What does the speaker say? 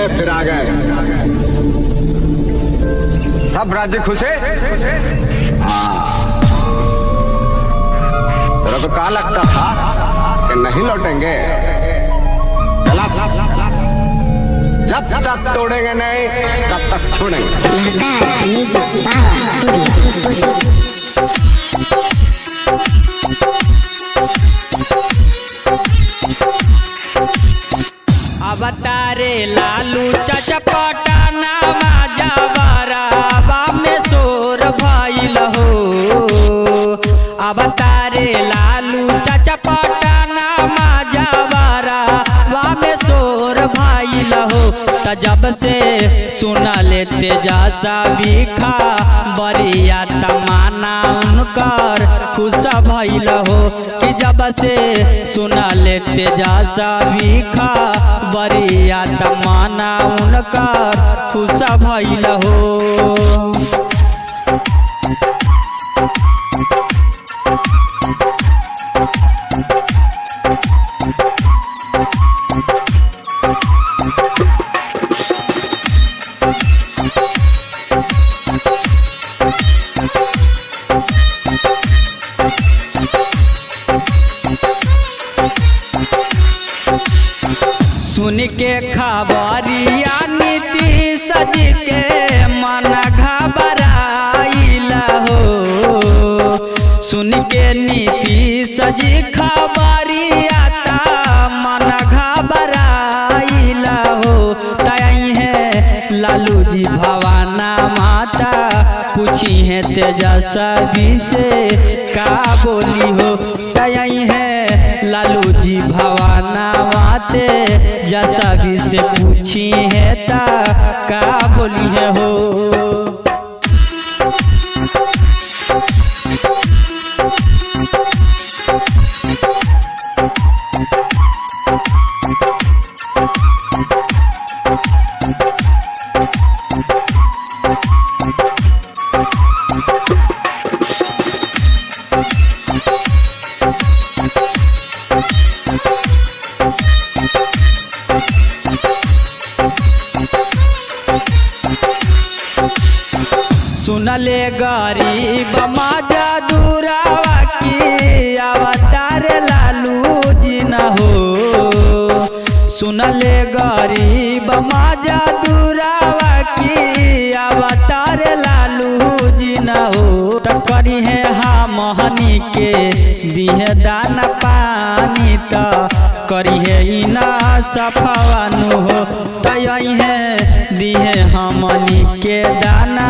फिर आ गए। सब राज्य खुश है? हाँ। तेरा तो क्या लगता था कि नहीं लौटेंगे? जब तक तोड़ेंगे नहीं तब तक छोड़ेंगे। अवतारे लालू चाचा पटाना जबराबा में शोर भइल हो। अवतारे लालू चाचा पटाना जबराबा में शोर भइल हो। त जब से सुना लेते जैसा बिखा बरिया तमाना उनकर खुश भइल हो। कि जब से सुना लेते जैसा बिखा बरिया तमाना उनकर खुश भइल हो। सुन के खबरिया नीतीश जी के मन घबराइल हो। सुन के नीतीश जी खबरिया ता मन घबराइल हो। तई है लालू जी भवाना माता पूछी है तेजस्वी से का बोली हो। तई है लालू जी भवाना माते तेजस्वी से पूछी है ता का बोली है हो। सुनले गरीब माजा दूरावा की अवतार लालू जी न हो। सुनले गरीब माजा दूरावा की अवतार लालू जी न हो। टकरी है हम हनी के दिहे दाना पानी त करी है इना सफावानु हो। तई है दिहे हमनी के दाना